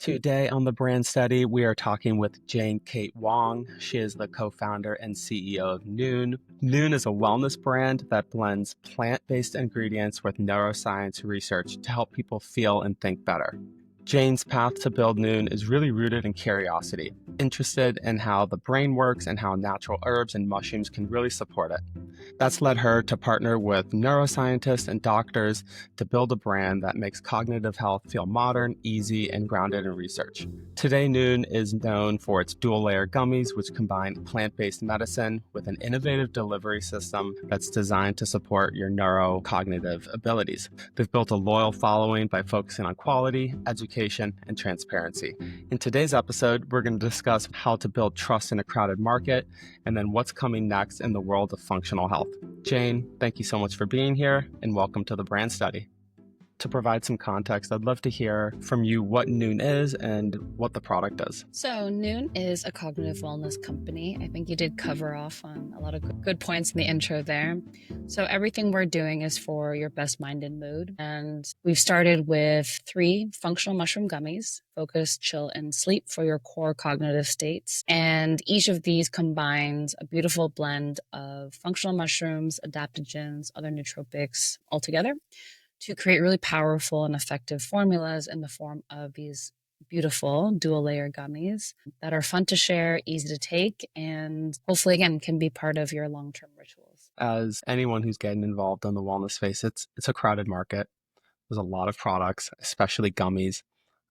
Today on the Brand Study, we are talking with Kate Wong. She is the co-founder and CEO of Noon. Noon is a wellness brand that blends plant-based ingredients with neuroscience research to help people feel and think better. Jane's path to build Noon is really rooted in curiosity, interested in how the brain works and how natural herbs and mushrooms can really support it. That's led her to partner with neuroscientists and doctors to build a brand that makes cognitive health feel modern, easy, and grounded in research. Today, Noon is known for its dual-layer gummies, which combine plant-based medicine with an innovative delivery system that's designed to support your neurocognitive abilities. They've built a loyal following by focusing on quality, education, and transparency. In today's episode, we're going to discuss how to build trust in a crowded market and then what's coming next in the world of functional health. Jane, thank you so much for being here and welcome to the Brand Study. To provide some context, I'd love to hear from you what Noon is and what the product does. So Noon is a cognitive wellness company. I think you did cover off on a lot of good points in the intro there. So everything we're doing is for your best mind and mood. And we've started with 3 functional mushroom gummies: focus, chill, and sleep for your core cognitive states. And each of these combines a beautiful blend of functional mushrooms, adaptogens, other nootropics all together to create really powerful and effective formulas in the form of these beautiful dual layer gummies that are fun to share, easy to take, and hopefully, again, can be part of your long-term rituals. As anyone who's getting involved in the wellness space, it's a crowded market. There's a lot of products, especially gummies.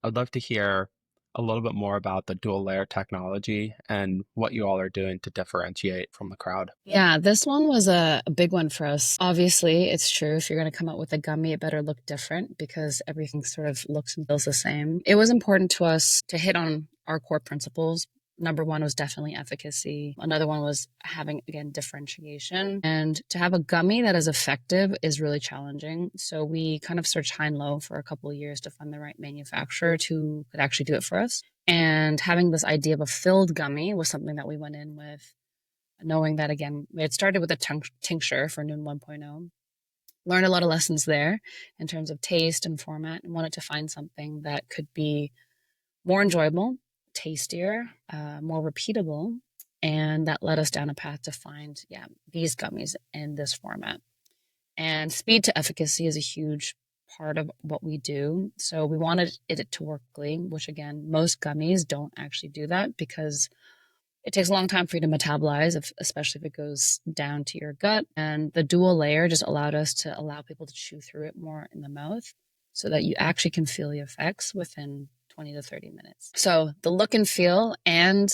I'd love to hear a little bit more about the dual layer technology and what you all are doing to differentiate from the crowd. Yeah, this one was a big one for us. Obviously, it's true. If you're going to come out with a gummy, it better look different because everything sort of looks and feels the same. It was important to us to hit on our core principles. Number one was definitely efficacy. Another one was having, again, differentiation. And to have a gummy that is effective is really challenging. So we kind of searched high and low for a couple of years to find the right manufacturer who could actually do it for us. And having this idea of a filled gummy was something that we went in with, knowing that, again, we had started with a tincture for Noon 1.0. Learned a lot of lessons there in terms of taste and format, and wanted to find something that could be more enjoyable, tastier, more repeatable. And that led us down a path to find, these gummies in this format. And speed to efficacy is a huge part of what we do. So we wanted it to work quickly, which, again, most gummies don't actually do that because it takes a long time for you to metabolize, especially if it goes down to your gut. And the dual layer just allowed us to allow people to chew through it more in the mouth so that you actually can feel the effects within 20 to 30 minutes. So the look and feel and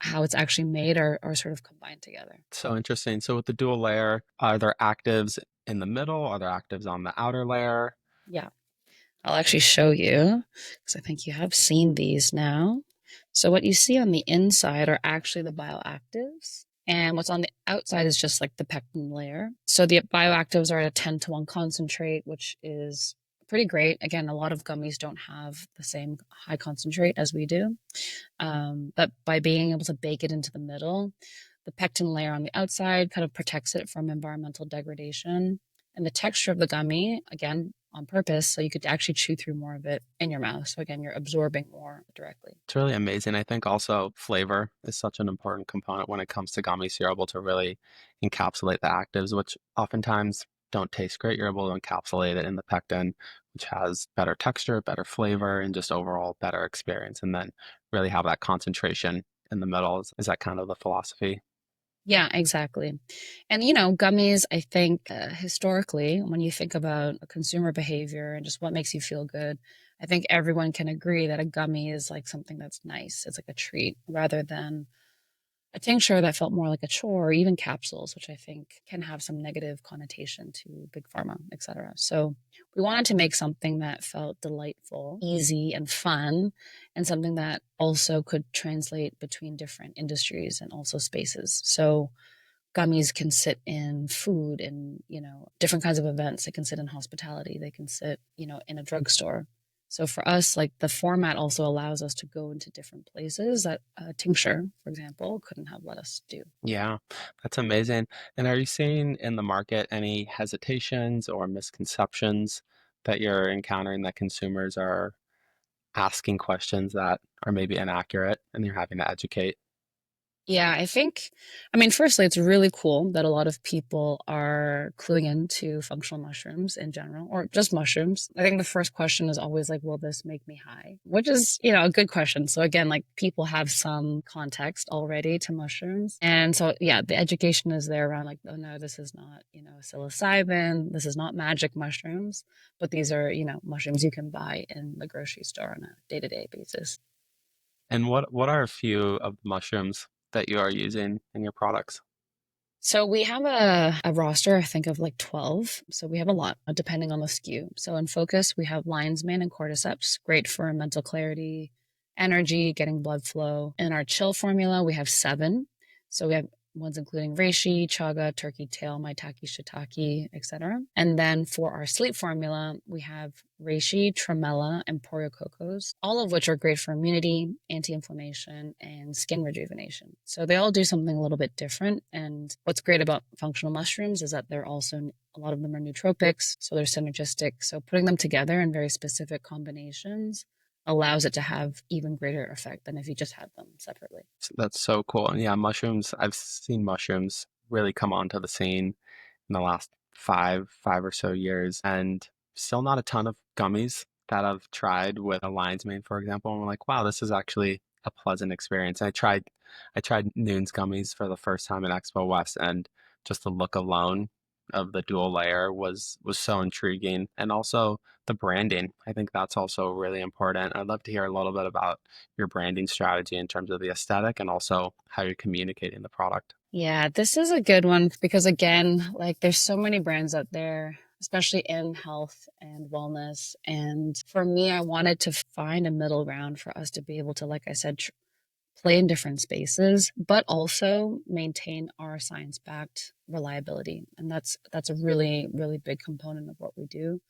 how it's actually made are sort of combined together. So interesting. So with the dual layer, are there actives in the middle? Are there actives on the outer layer? Yeah, I'll actually show you because I think you have seen these now. So what you see on the inside are actually the bioactives. And what's on the outside is just like the pectin layer. So the bioactives are at a 10-to-1 concentrate, which is pretty great. Again, a lot of gummies don't have the same high concentrate as we do. But by being able to bake it into the middle, the pectin layer on the outside kind of protects it from environmental degradation. And the texture of the gummy, again, on purpose, so you could actually chew through more of it in your mouth. So again, you're absorbing more directly. It's really amazing. I think also flavor is such an important component when it comes to gummies. You're able to really encapsulate the actives, which oftentimes don't taste great. You're able to encapsulate it in the pectin, which has better texture, better flavor, and just overall better experience. And then really have that concentration in the middle. Is that kind of the philosophy? Yeah, exactly. And, gummies, I think historically, when you think about consumer behavior and just what makes you feel good, I think everyone can agree that a gummy is like something that's nice. It's like a treat rather than a tincture that felt more like a chore, or even capsules, which I think can have some negative connotation to big pharma, et cetera. So we wanted to make something that felt delightful, easy, and fun, and something that also could translate between different industries and also spaces. So gummies can sit in food and, different kinds of events. They can sit in hospitality. They can sit, in a drugstore. So for us, like, the format also allows us to go into different places that a tincture, for example, couldn't have let us do. Yeah, that's amazing. And are you seeing in the market any hesitations or misconceptions that you're encountering that consumers are asking questions that are maybe inaccurate and you're having to educate? Yeah, I mean, firstly, it's really cool that a lot of people are cluing into functional mushrooms in general, or just mushrooms. I think the first question is always like, will this make me high? Which is, a good question. So again, like people have some context already to mushrooms. And so, yeah, the education is there around like, oh no, this is not, psilocybin. This is not magic mushrooms, but these are, mushrooms you can buy in the grocery store on a day-to-day basis. And what are a few of the mushrooms that you are using in your products? So we have a roster, I think, of like 12. So we have a lot, depending on the SKU. So in focus, we have lion's mane and cordyceps, great for mental clarity, energy, getting blood flow. In our chill formula, we have 7. So we have ones including reishi, chaga, turkey tail, maitake, shiitake, etc. And then for our sleep formula, we have reishi, tremella, and porococos, all of which are great for immunity, anti-inflammation, and skin rejuvenation. So they all do something a little bit different. And what's great about functional mushrooms is that they're also, a lot of them are nootropics, so they're synergistic. So putting them together in very specific combinations allows it to have even greater effect than if you just had them separately. That's so cool. And yeah, mushrooms, I've seen mushrooms really come onto the scene in the last five or so years, and still not a ton of gummies that I've tried with a lion's mane, for example. And we're like, wow, this is actually a pleasant experience. I tried Noon's gummies for the first time at Expo West, and just the look alone of the dual layer was so intriguing. And also the branding. I think that's also really important. I'd love to hear a little bit about your branding strategy in terms of the aesthetic and also how you're communicating the product. Yeah, this is a good one because again, like there's so many brands out there, especially in health and wellness. And for me, I wanted to find a middle ground for us to be able to, like I said, play in different spaces, but also maintain our science-backed reliability. And that's a really, really big component of what we do.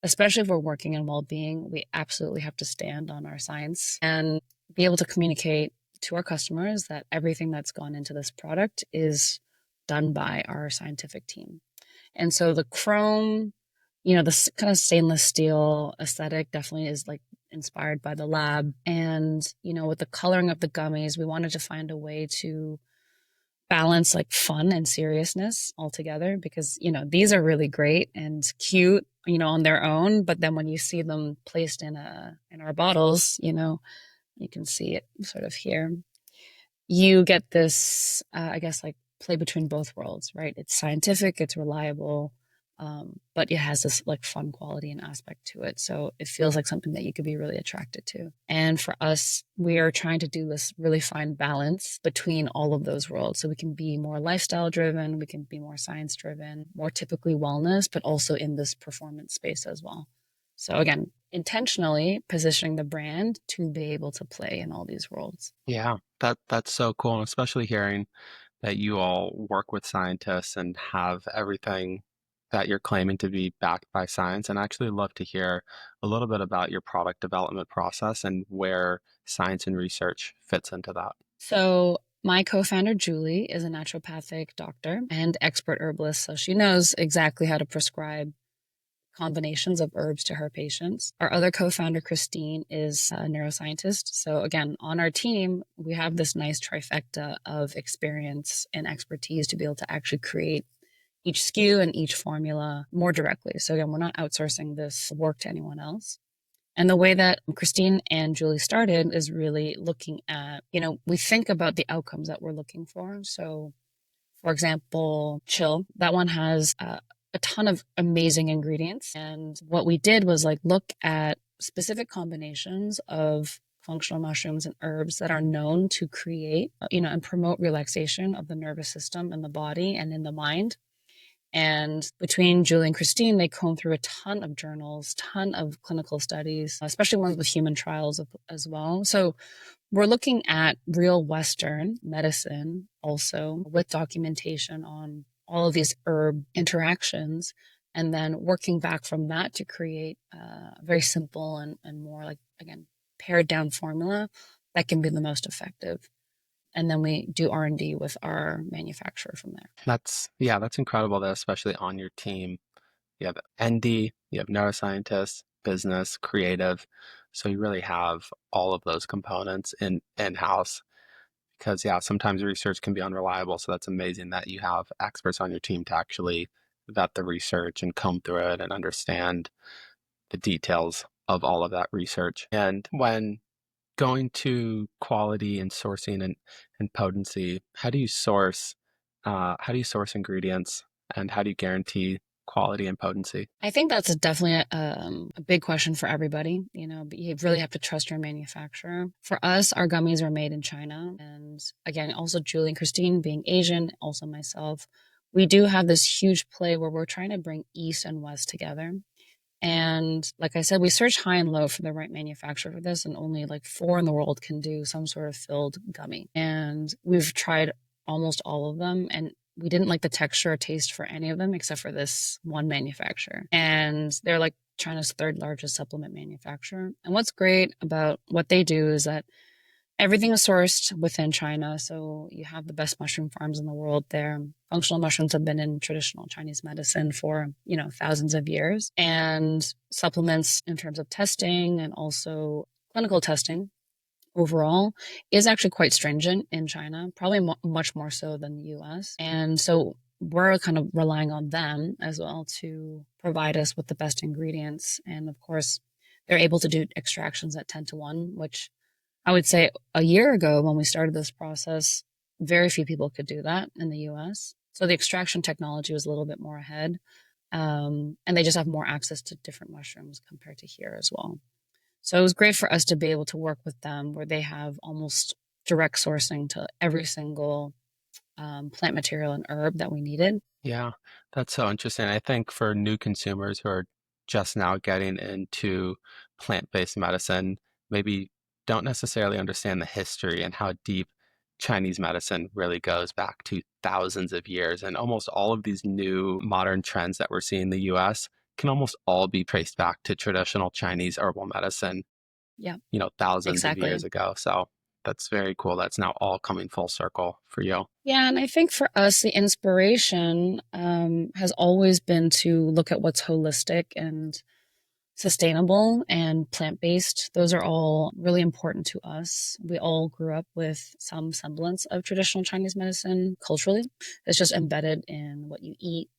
Especially if we're working in well-being, we absolutely have to stand on our science and be able to communicate to our customers that everything that's gone into this product is done by our scientific team. And so the chrome, this kind of stainless steel aesthetic definitely is like inspired by the lab. And, with the coloring of the gummies, we wanted to find a way to balance like fun and seriousness altogether because these are really great and cute on their own, but then when you see them placed in our bottles, you can see it sort of here, you get this I guess like play between both worlds, right? It's scientific, it's reliable, but it has this like fun quality and aspect to it, so it feels like something that you could be really attracted to. And for us, we are trying to do this really fine balance between all of those worlds, so we can be more lifestyle driven, we can be more science driven, more typically wellness, but also in this performance space as well. So again, intentionally positioning the brand to be able to play in all these worlds. Yeah, that's so cool, and especially hearing that you all work with scientists and have everything that you're claiming to be backed by science. And I actually love to hear a little bit about your product development process and where science and research fits into that. So, my co founder, Julie, is a naturopathic doctor and expert herbalist. So, she knows exactly how to prescribe combinations of herbs to her patients. Our other co founder, Christine, is a neuroscientist. So, again, on our team, we have this nice trifecta of experience and expertise to be able to actually create each SKU and each formula more directly. So, again, we're not outsourcing this work to anyone else. And the way that Christine and Julie started is really looking at, we think about the outcomes that we're looking for. So, for example, chill, that one has a ton of amazing ingredients. And what we did was like look at specific combinations of functional mushrooms and herbs that are known to create, and promote relaxation of the nervous system in the body and in the mind. And between Julie and Christine, they combed through a ton of journals, ton of clinical studies, especially ones with human trials as well. So we're looking at real Western medicine also with documentation on all of these herb interactions, and then working back from that to create a very simple and more like, again, pared down formula that can be the most effective. And then we do R&D with our manufacturer from there. That's incredible that especially on your team, you have ND, you have neuroscientists, business, creative. So you really have all of those components in-house because yeah, sometimes research can be unreliable. So that's amazing that you have experts on your team to actually vet the research and comb through it and understand the details of all of that research. And when going to quality and sourcing and potency, how do you source ingredients and how do you guarantee quality and potency? I think that's definitely a big question for everybody. But you really have to trust your manufacturer. For us, our gummies are made in China. And again, also Julie and Christine being Asian, also myself, we do have this huge play where we're trying to bring East and West together. And like I said, we search high and low for the right manufacturer for this, and only like four in the world can do some sort of filled gummy. And we've tried almost all of them, and we didn't like the texture or taste for any of them except for this one manufacturer. And they're like China's third largest supplement manufacturer. And what's great about what they do is that everything is sourced within China. So you have the best mushroom farms in the world there. Functional mushrooms have been in traditional Chinese medicine for, thousands of years. And supplements in terms of testing and also clinical testing overall is actually quite stringent in China, probably much more so than the US. And so we're kind of relying on them as well to provide us with the best ingredients. And of course, they're able to do extractions at 10 to 1, which I would say a year ago when we started this process, very few people could do that in the US. So the extraction technology was a little bit more ahead. And they just have more access to different mushrooms compared to here as well. So it was great for us to be able to work with them where they have almost direct sourcing to every single plant material and herb that we needed. Yeah, that's so interesting. I think for new consumers who are just now getting into plant-based medicine, maybe don't necessarily understand the history and how deep Chinese medicine really goes back to thousands of years. And almost all of these new modern trends that we're seeing in the US can almost all be traced back to traditional Chinese herbal medicine, Yeah, thousands of years exactly. ago. So that's very cool. That's now all coming full circle for you. Yeah, and I think for us, the inspiration has always been to look at what's holistic and sustainable and plant based. Those are all really important to us. We all grew up with some semblance of traditional Chinese medicine culturally. It's just embedded in what you eat.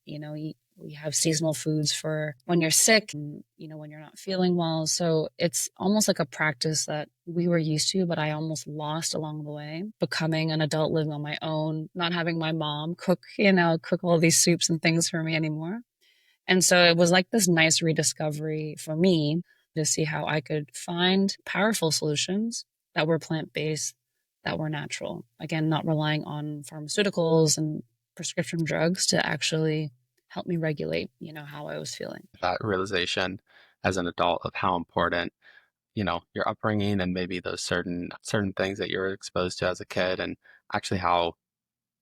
We have seasonal foods for when you're sick and, when you're not feeling well. So it's almost like a practice that we were used to, but I almost lost along the way. Becoming an adult living on my own, not having my mom cook all these soups and things for me anymore. And so it was like this nice rediscovery for me to see how I could find powerful solutions that were plant based, that were natural. Again, not relying on pharmaceuticals and prescription drugs to actually help me regulate, how I was feeling. That realization as an adult of how important your upbringing and maybe those certain things that you were exposed to as a kid and actually how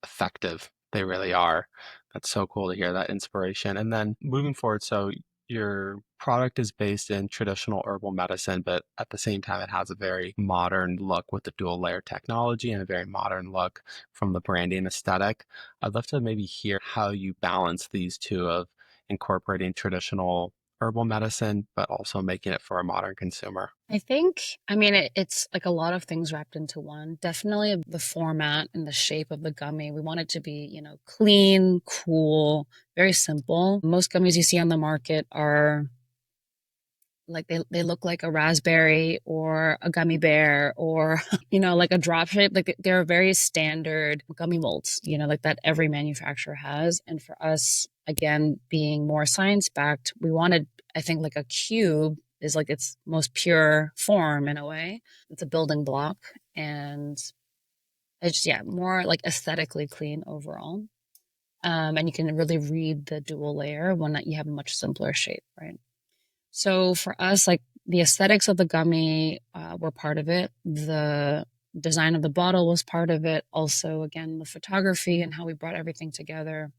effective they really are. That's so cool to hear that inspiration. And then moving forward, so your product is based in traditional herbal medicine, but at the same time, it has a very modern look with the dual layer technology and a very modern look from the branding aesthetic. I'd love to maybe hear how you balance these two of incorporating traditional herbal medicine, but also making it for a modern consumer. It's like a lot of things wrapped into one. Definitely the format and the shape of the gummy. We want it to be, clean, cool, very simple. Most gummies you see on the market are like they look like a raspberry or a gummy bear or like a drop shape. Like they're very standard gummy molds, like that every manufacturer has. And for us, again, being more science backed, we wanted, I think, like a cube is like its most pure form in a way. It's a building block, and it's, yeah, more like aesthetically clean overall. And you can really read the dual layer when you have a much simpler shape, right? So for us, like the aesthetics of the gummy were part of it. The design of the bottle was part of it. Also, again, the photography and how we brought everything together,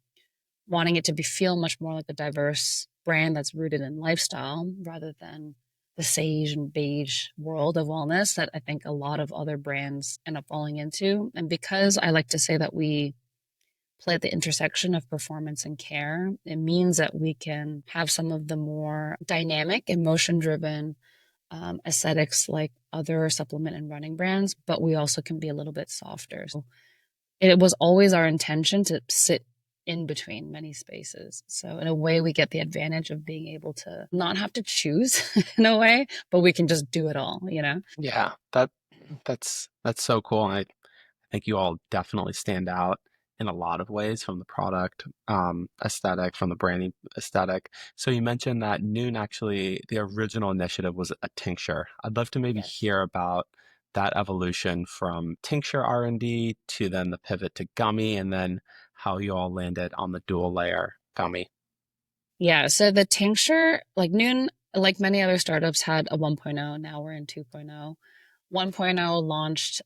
wanting it to feel much more like a diverse brand that's rooted in lifestyle rather than the sage and beige world of wellness that I think a lot of other brands end up falling into. And because I like to say that we play at the intersection of performance and care, it means that we can have some of the more dynamic, emotion driven aesthetics like other supplement and running brands, but we also can be a little bit softer. So it was always our intention to sit in between many spaces. So in a way, we get the advantage of being able to not have to choose in a way, but we can just do it all, you know? Yeah, that's so cool. And I think you all definitely stand out in a lot of ways from the product aesthetic, from the branding aesthetic. So you mentioned that Noon actually, the original initiative was a tincture. I'd love to maybe Yes. hear about that evolution from tincture R&D to then the pivot to gummy, and then how you all landed on the dual layer gummy. Yeah. So the tincture, like Noon, like many other startups, had a 1.0. Now we're in 2.0. 1.0 launched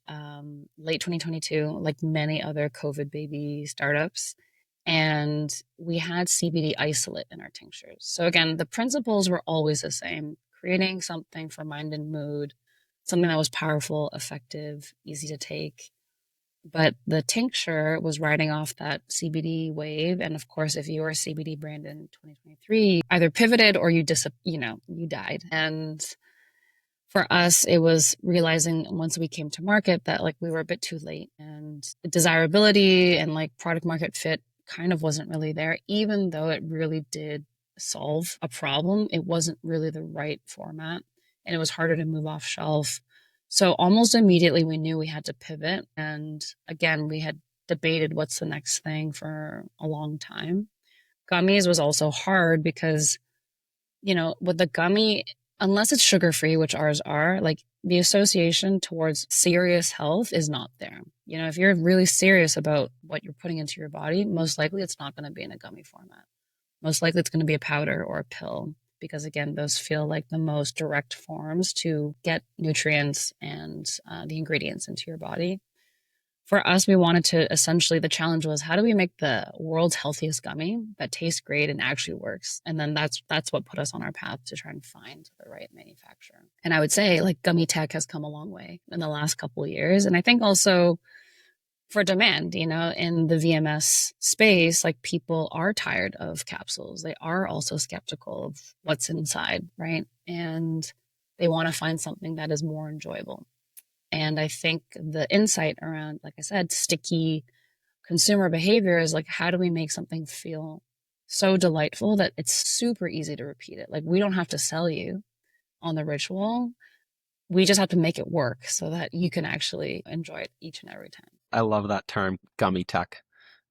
late 2022, like many other COVID baby startups. And we had CBD isolate in our tinctures. So again, the principles were always the same, creating something for mind and mood, something that was powerful, effective, easy to take. But the tincture was riding off that CBD wave. And of course, if you were a CBD brand in 2023, either pivoted or you died. And for us, it was realizing once we came to market that like we were a bit too late and desirability and like product market fit kind of wasn't really there, even though it really did solve a problem. It wasn't really the right format and it was harder to move off shelf. So almost immediately we knew we had to pivot. And again, we had debated what's the next thing for a long time. Gummies was also hard because with the gummy, unless it's sugar free, which ours are, like the association towards serious health is not there. If you're really serious about what you're putting into your body, most likely it's not going to be in a gummy format. Most likely it's going to be a powder or a pill because, again, those feel like the most direct forms to get nutrients and the ingredients into your body. For us, we wanted to essentially, the challenge was how do we make the world's healthiest gummy that tastes great and actually works? And then that's what put us on our path to try and find the right manufacturer. And I would say like gummy tech has come a long way in the last couple of years. And I think also for demand, in the VMS space, like people are tired of capsules. They are also skeptical of what's inside, right? And they want to find something that is more enjoyable. And I think the insight around, like I said, sticky consumer behavior is like, how do we make something feel so delightful that it's super easy to repeat it? Like, we don't have to sell you on the ritual. We just have to make it work so that you can actually enjoy it each and every time. I love that term, gummy tech.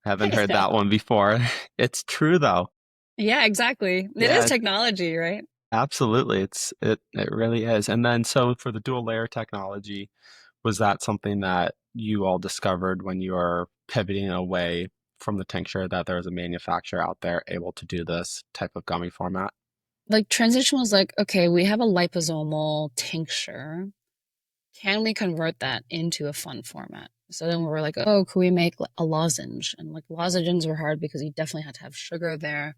I haven't I heard know. that one before. It's true though. Yeah, exactly. It is Yeah, technology, right? absolutely. It really is. And then so for the dual layer technology, was that something that you all discovered when you were pivoting away from the tincture, that there was a manufacturer out there able to do this type of gummy format? Like transition was like, okay, we have a liposomal tincture. Can we convert that into a fun format? So then we were like, oh, could we make a lozenge? And like lozenges were hard because you definitely had to have sugar there.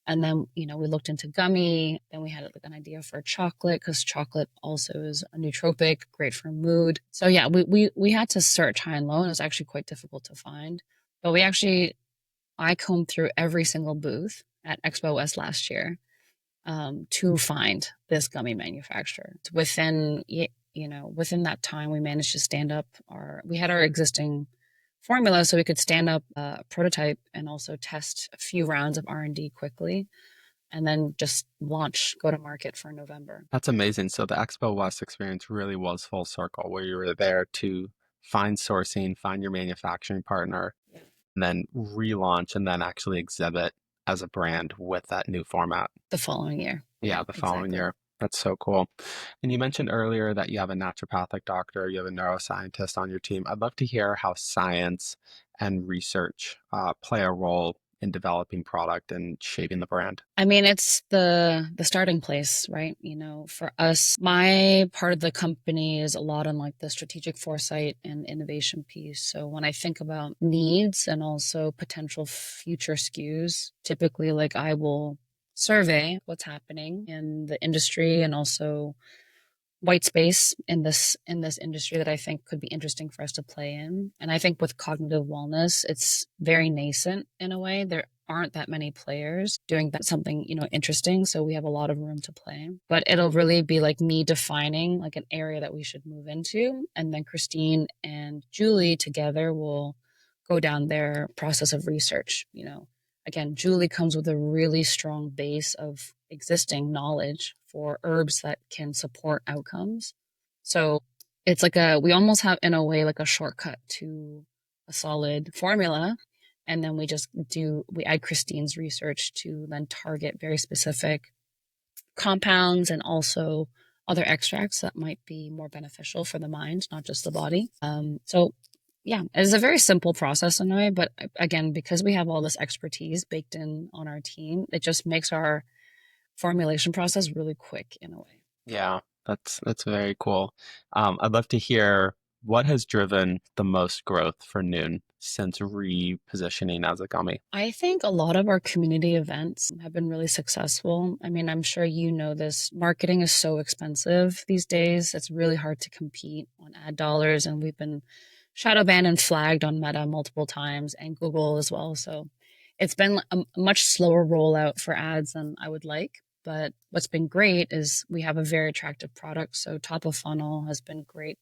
And then, we looked into gummy. Then we had like an idea for chocolate because chocolate also is a nootropic, great for mood. So yeah, we had to search high and low, and it was actually quite difficult to find. But I combed through every single booth at Expo West last year to find this gummy manufacturer. Within that time, we managed to we had our existing formula so we could stand up a prototype and also test a few rounds of R&D quickly and then just go to market for November. That's amazing. So the Expo West experience really was full circle, where you were there to find sourcing, find your manufacturing partner, Yeah. and then relaunch and then actually exhibit as a brand with that new format. The following year. Yeah, Yeah, the following exactly. year. That's so cool. And you mentioned earlier that you have a naturopathic doctor, you have a neuroscientist on your team. I'd love to hear how science and research play a role in developing product and shaping the brand. I mean, it's the starting place, right? For us, my part of the company is a lot on like the strategic foresight and innovation piece. So when I think about needs and also potential future SKUs, typically like I will survey what's happening in the industry and also white space in this industry that I think could be interesting for us to play in. And I think with cognitive wellness, it's very nascent in a way. There aren't that many players doing something, interesting. So we have a lot of room to play. But it'll really be like me defining like an area that we should move into. And then Christine and Julie together will go down their process of research. Again, Julie comes with a really strong base of existing knowledge for herbs that can support outcomes. So it's like we almost have in a way like a shortcut to a solid formula. And then we add Christine's research to then target very specific compounds and also other extracts that might be more beneficial for the mind, not just the body. So yeah, it's a very simple process in a way, but again, because we have all this expertise baked in on our team, it just makes our formulation process really quick in a way. Yeah, that's very cool. I'd love to hear what has driven the most growth for Noon since repositioning as a gummy. I think a lot of our community events have been really successful. I mean, I'm sure you know this. Marketing is so expensive these days. It's really hard to compete on ad dollars. And we've been shadow banned and flagged on Meta multiple times and Google as well. So it's been a much slower rollout for ads than I would like. But what's been great is we have a very attractive product. So top of funnel has been great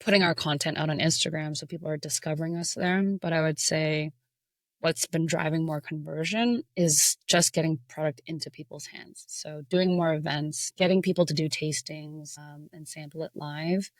putting our content out on Instagram so people are discovering us there. But I would say what's been driving more conversion is just getting product into people's hands. So doing more events, getting people to do tastings and sample it live.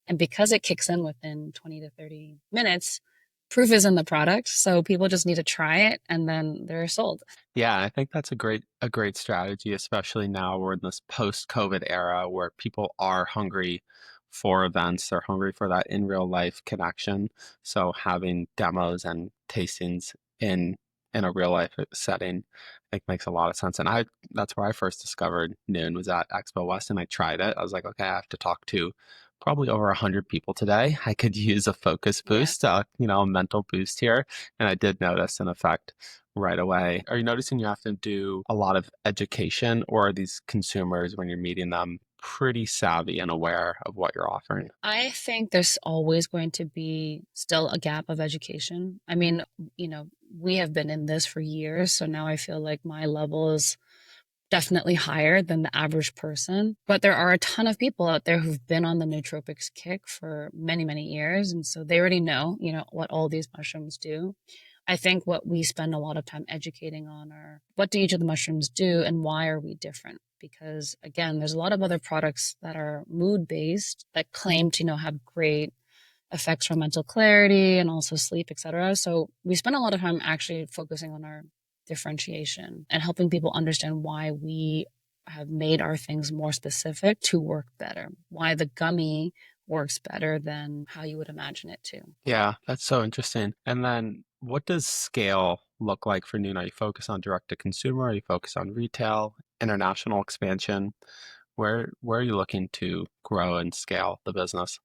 And because it kicks in within 20 to 30 minutes, proof is in the product. So people just need to try it and then they're sold. Yeah, I think that's a great strategy, especially now we're in this post-COVID era where people are hungry for events, they're hungry for that in real life connection. So having demos and tastings in in a real life setting, I think makes a lot of sense. And I that's where I first discovered Noon was at Expo West and I tried it. I was like, okay, I have to talk to probably over 100 people today. I could use a focus Yeah. boost, a mental boost here. And I did notice an effect right away. Are you noticing you have to do a lot of education, or are these consumers, when you're meeting them, pretty savvy and aware of what you're offering? I think there's always going to be still a gap of education. I mean, we have been in this for years. So now I feel like my level is definitely higher than the average person. But there are a ton of people out there who've been on the nootropics kick for many, many years. And so they already know, what all these mushrooms do. I think what we spend a lot of time educating on are what do each of the mushrooms do and why are we different? Because again, there's a lot of other products that are mood based that claim to, have great effects for mental clarity and also sleep, etc. So we spend a lot of time actually focusing on our differentiation and helping people understand why we have made our things more specific to work better, why the gummy works better than how you would imagine it to. Yeah, that's so interesting. And then what does scale look like for Noon? Are you focused on direct to consumer? Are you focused on retail, international expansion? Where are you looking to grow and scale the business?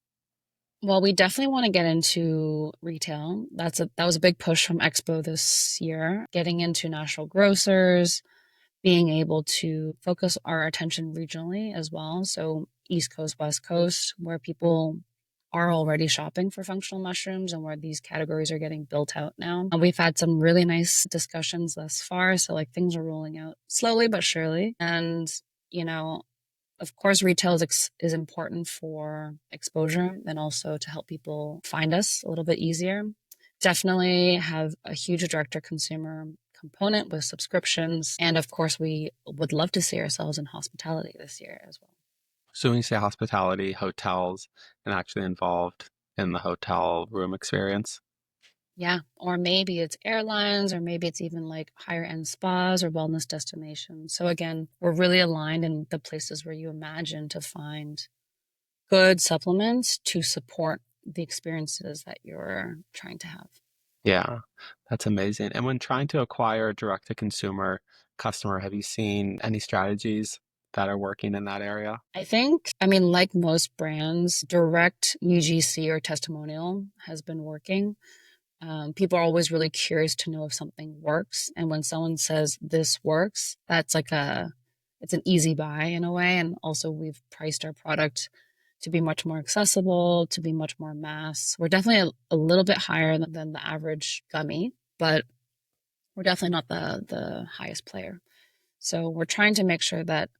Well, we definitely want to get into retail. That was a big push from Expo this year, getting into national grocers, being able to focus our attention regionally as well. So East Coast, West Coast, where people are already shopping for functional mushrooms and where these categories are getting built out now. And we've had some really nice discussions thus far. So like things are rolling out slowly but surely. And, you know, of course, retail is important for exposure and also to help people find us a little bit easier. Definitely have a huge direct to consumer component with subscriptions. And of course, we would love to see ourselves in hospitality this year as well. So when you say hospitality, hotels, and actually involved in the hotel room experience. Yeah. Or maybe it's airlines, or maybe it's even like higher end spas or wellness destinations. So again, we're really aligned in the places where you imagine to find good supplements to support the experiences that you're trying to have. Yeah, that's amazing. And when trying to acquire a direct to consumer customer, have you seen any strategies that are working in that area? I mean, like most brands, direct UGC or testimonial has been working. People are always really curious to know if something works. And when someone says this works, it's an easy buy in a way. And also we've priced our product to be much more accessible, to be much more mass. We're definitely a little bit higher than the average gummy, but We're definitely not the highest player. So we're trying to make sure that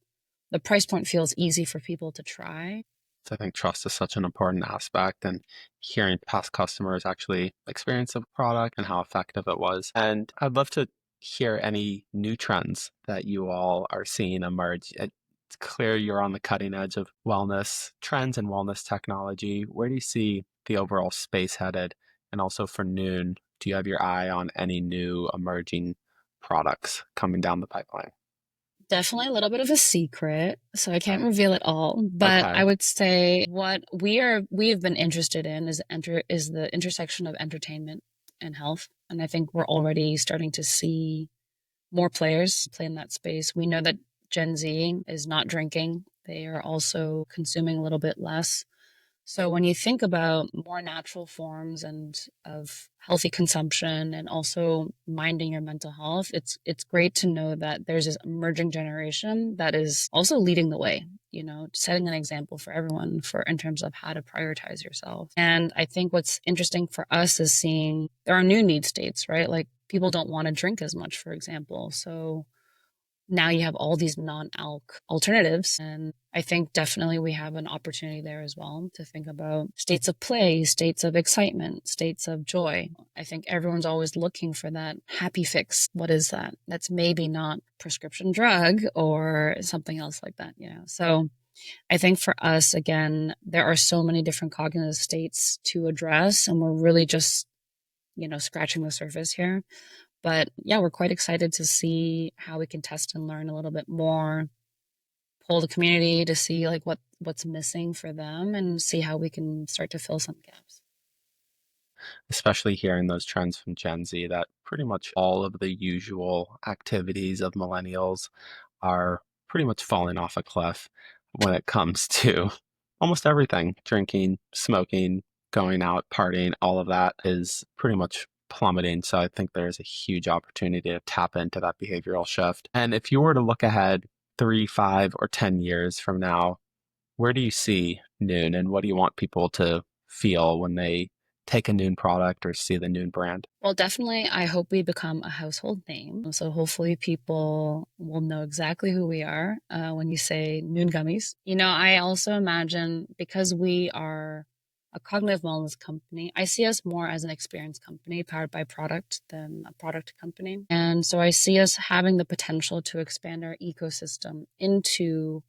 the price point feels easy for people to try. So I think trust is such an important aspect, and hearing past customers actually experience the product and how effective it was. And I'd love to hear any new trends that you all are seeing emerge. It's clear you're on the cutting edge of wellness trends and wellness technology. Where do you see the overall space headed? And also for Noon, do you have your eye on any new emerging products coming down the pipeline? Definitely a little bit of a secret, so I can't Okay. reveal it all. But I Okay. would say what we have been interested in is the intersection of entertainment and health. And I think we're already starting to see more players play in that space. We know that Gen Z is not drinking. They are also consuming a little bit less. So when you think about more natural forms and of healthy consumption and also minding your mental health, it's great to know that there's this emerging generation that is also leading the way, you know, setting an example for everyone for in terms of how to prioritize yourself. And I think what's interesting for us is seeing there are new need states, right? Like people don't want to drink as much, for example. So now you have all these non-alc alternatives, and I think definitely we have an opportunity there as well to think about states of play, states of excitement, states of joy. I think everyone's always looking for that happy fix. What is that? That's maybe not prescription drug or something else like that, you know. So I think for us, again, there are so many different cognitive states to address, and we're really just, you know, scratching the surface here. But yeah, we're quite excited to see how we can test and learn a little bit more, poll the community to see like what's missing for them and see how we can start to fill some gaps. Especially hearing those trends from Gen Z that pretty much all of the usual activities of millennials are pretty much falling off a cliff when it comes to almost everything. Drinking, smoking, going out, partying, all of that is pretty much plummeting. So I think there's a huge opportunity to tap into that behavioral shift. And if you were to look ahead 3, 5, or 10 years from now, where do you see Noon and what do you want people to feel when they take a Noon product or see the Noon brand? Well, definitely, I hope we become a household name. So hopefully people will know exactly who we are when you say Noon Gummies. You know, I also imagine because we are a cognitive wellness company, I see us more as an experience company powered by product than a product company. And so I see us having the potential to expand our ecosystem into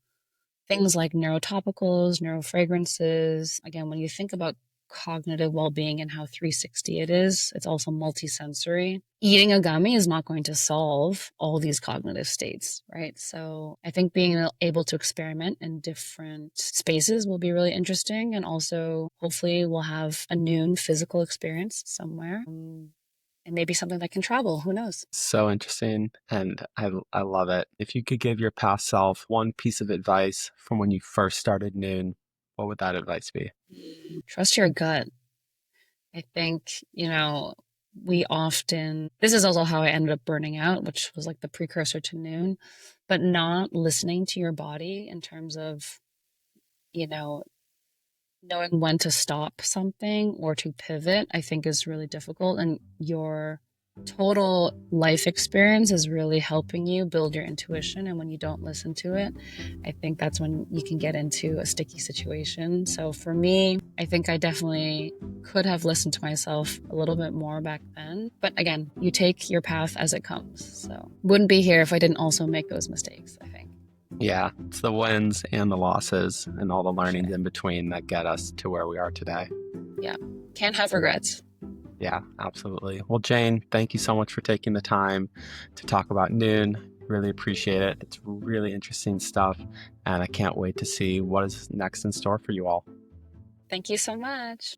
things like neurotopicals, neurofragrances. Again, when you think about cognitive well-being and how 360 it is, it's also multisensory. Eating a gummy is not going to solve all these cognitive states, right? So I think being able to experiment in different spaces will be really interesting. And also hopefully we'll have a Noon physical experience somewhere. And maybe something that can travel. Who knows? So interesting, and I love it. If you could give your past self one piece of advice from when you first started Noon, what would that advice be? Trust your gut. I think, you know, we often, this is also how I ended up burning out, which was like the precursor to Noon, but not listening to your body in terms of, you know, knowing when to stop something or to pivot, I think is really difficult. And your total life experience is really helping you build your intuition. And when you don't listen to it, I think that's when you can get into a sticky situation. So for me, I think I definitely could have listened to myself a little bit more back then. But again, you take your path as it comes. So wouldn't be here if I didn't also make those mistakes, I think. Yeah, it's the wins and the losses and all the For learnings sure. in between that get us to where we are today. Yeah. Can't have regrets. Yeah, absolutely. Well, Jane, thank you so much for taking the time to talk about Noon. Really appreciate it. It's really interesting stuff, and I can't wait to see what is next in store for you all. Thank you so much.